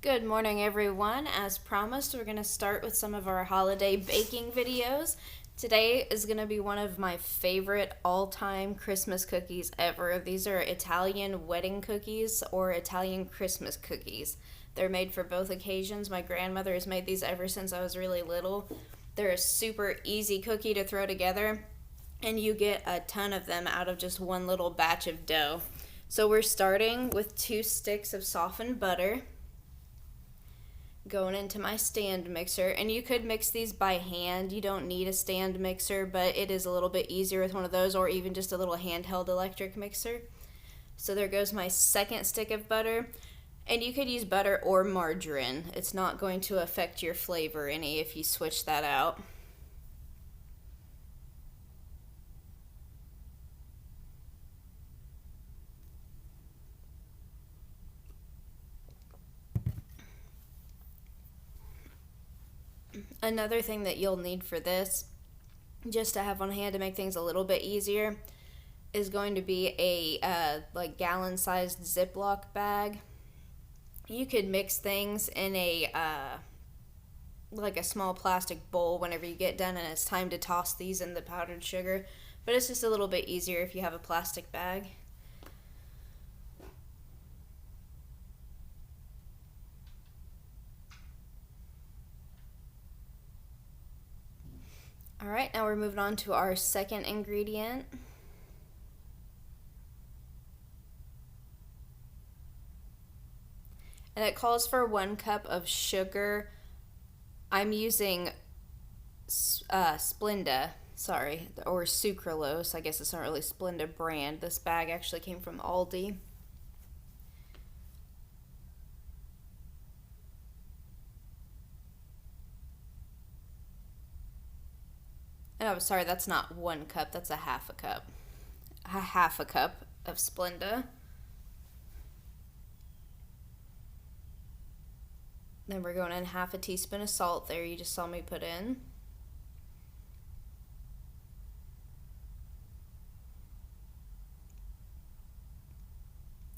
Good morning, everyone. As promised, we're going to start with some of our holiday baking videos. Today is going to be one of my favorite all-time Christmas cookies ever. These are Italian wedding cookies or Italian Christmas cookies. They're made for both occasions. My grandmother has made these ever since I was really little. They're a super easy cookie to throw together, and you get a ton of them out of just one little batch of dough. So we're starting with 2 sticks of softened butter going into my stand mixer, and you could mix these by hand. You don't need a stand mixer, but it is a little bit easier with one of those, or even just a little handheld electric mixer. So there goes my second stick of butter, and you could use butter or margarine. It's not going to affect your flavor any if you switch that out. Another thing that you'll need for this, just to have on hand to make things a little bit easier, is going to be a like gallon-sized Ziploc bag. You could mix things in a like a small plastic bowl whenever you get done and it's time to toss these in the powdered sugar, but it's just a little bit easier if you have a plastic bag. Alright, now we're moving on to our second ingredient. And it calls for 1 cup of sugar. I'm using Splenda, or sucralose. I guess it's not really Splenda brand. This bag actually came from Aldi. And I'm sorry, that's not 1 cup, that's a half a cup. A half a cup of Splenda. Then we're going in half a teaspoon of salt there, you just saw me put in.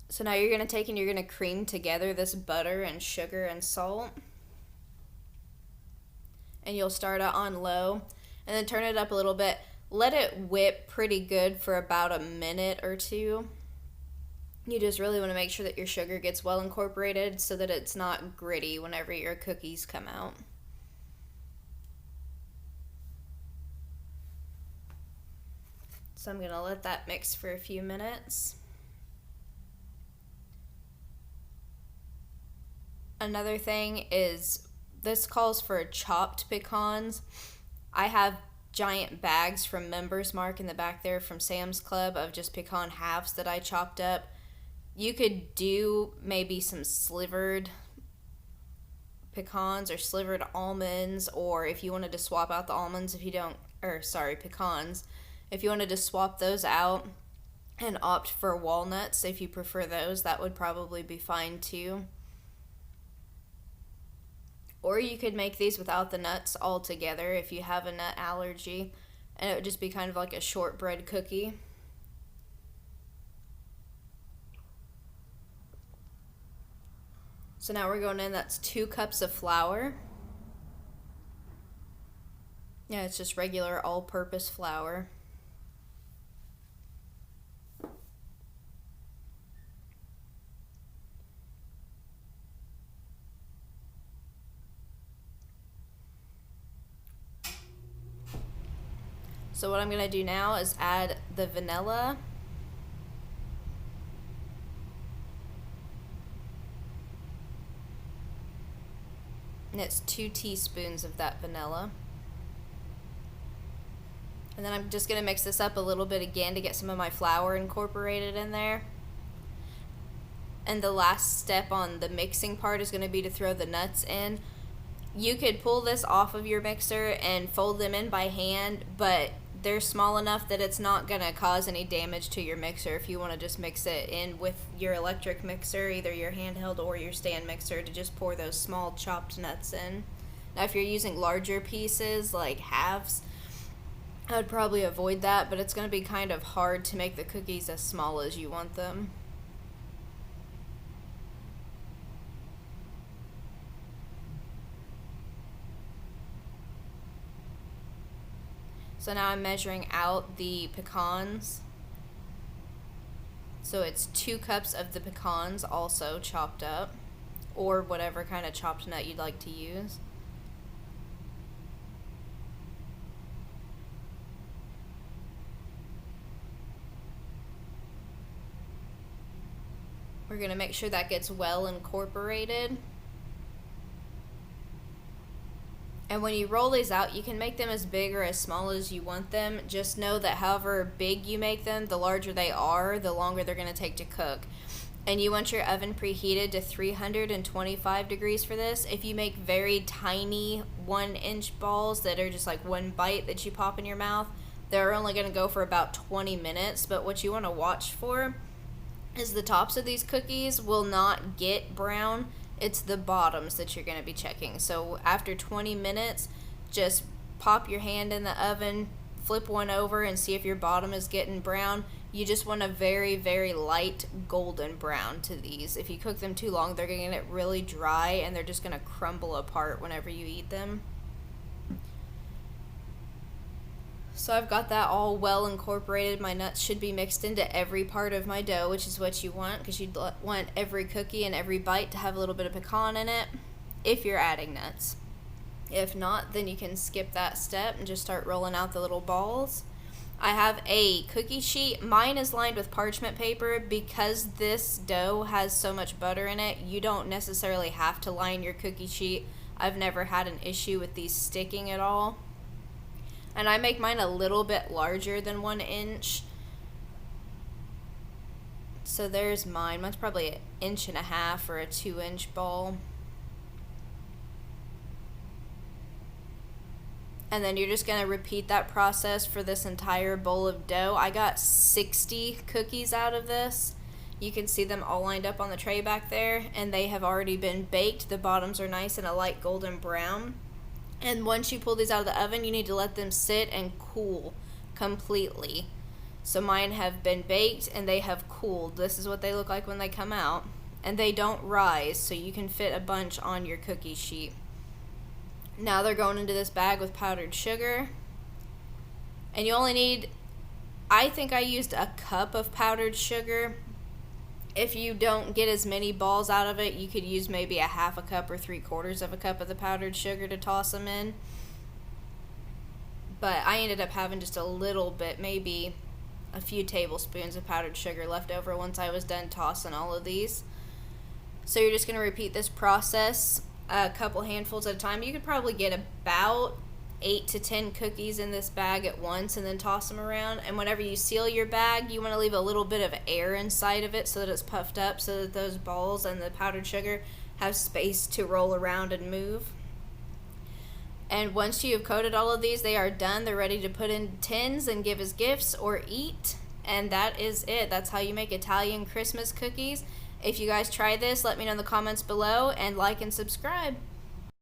So now you're going to take and you're going to cream together this butter and sugar and salt. And you'll start out on low and then turn it up a little bit. Let it whip pretty good for about a minute or two. You just really want to make sure that your sugar gets well incorporated so that it's not gritty whenever your cookies come out. So I'm going to let that mix for a few minutes. Another thing is, this calls for chopped pecans. I have giant bags from Members Mark in the back there from Sam's Club of just pecan halves that I chopped up. You could do maybe some slivered pecans or slivered almonds, or if you wanted to swap out the almonds, pecans. If you wanted to swap those out and opt for walnuts, if you prefer those, that would probably be fine too. Or you could make these without the nuts altogether if you have a nut allergy, and it would just be kind of like a shortbread cookie. So now we're going in, that's 2 cups of flour. Yeah, it's just regular all-purpose flour. So what I'm going to do now is add the vanilla. And it's 2 teaspoons of that vanilla. And then I'm just going to mix this up a little bit again to get some of my flour incorporated in there. And the last step on the mixing part is going to be to throw the nuts in. You could pull this off of your mixer and fold them in by hand, but they're small enough that it's not going to cause any damage to your mixer if you want to just mix it in with your electric mixer, either your handheld or your stand mixer, to just pour those small chopped nuts in. Now if you're using larger pieces like halves, I would probably avoid that, but it's going to be kind of hard to make the cookies as small as you want them. So now I'm measuring out the pecans. So it's 2 cups of the pecans also chopped up, or whatever kind of chopped nut you'd like to use. We're going to make sure that gets well incorporated. And when you roll these out, you can make them as big or as small as you want them. Just know that however big you make them, the larger they are, the longer they're going to take to cook. And you want your oven preheated to 325 degrees for this. If you make very tiny 1-inch balls that are just like one bite that you pop in your mouth, they're only going to go for about 20 minutes. But what you want to watch for is the tops of these cookies will not get brown. It's the bottoms that you're going to be checking. So after 20 minutes, just pop your hand in the oven, flip one over, and see if your bottom is getting brown. You just want a very, very light golden brown to these. If you cook them too long, they're going to get really dry, and they're just going to crumble apart whenever you eat them. So I've got that all well incorporated. My nuts should be mixed into every part of my dough, which is what you want, because you'd want every cookie and every bite to have a little bit of pecan in it if you're adding nuts. If not, then you can skip that step and just start rolling out the little balls. I have a cookie sheet. Mine is lined with parchment paper. Because this dough has so much butter in it, you don't necessarily have to line your cookie sheet. I've never had an issue with these sticking at all. And I make mine a little bit larger than 1 inch. So there's mine. Mine's probably 1.5 inches or a 2-inch ball. And then you're just going to repeat that process for this entire bowl of dough. I got 60 cookies out of this. You can see them all lined up on the tray back there, and they have already been baked. The bottoms are nice and a light golden brown. And once you pull these out of the oven, you need to let them sit and cool completely. So mine have been baked and they have cooled. This is what they look like when they come out. And they don't rise, so you can fit a bunch on your cookie sheet. Now they're going into this bag with powdered sugar. And you only need, I think I used a cup of powdered sugar. If you don't get as many balls out of it, you could use maybe 1/2 cup or 3/4 of a cup of the powdered sugar to toss them in. But I ended up having just a little bit, maybe a few tablespoons of powdered sugar left over once I was done tossing all of these. So you're just going to repeat this process a couple handfuls at a time. You could probably get about 8 to 10 cookies in this bag at once and then toss them around. And whenever you seal your bag, you want to leave a little bit of air inside of it so that it's puffed up, so that those balls and the powdered sugar have space to roll around and move. And once you have coated all of these, they are done. They're ready to put in tins and give as gifts or eat. And that is it. That's how you make Italian Christmas cookies. If you guys try this, let me know in the comments below, and like and subscribe.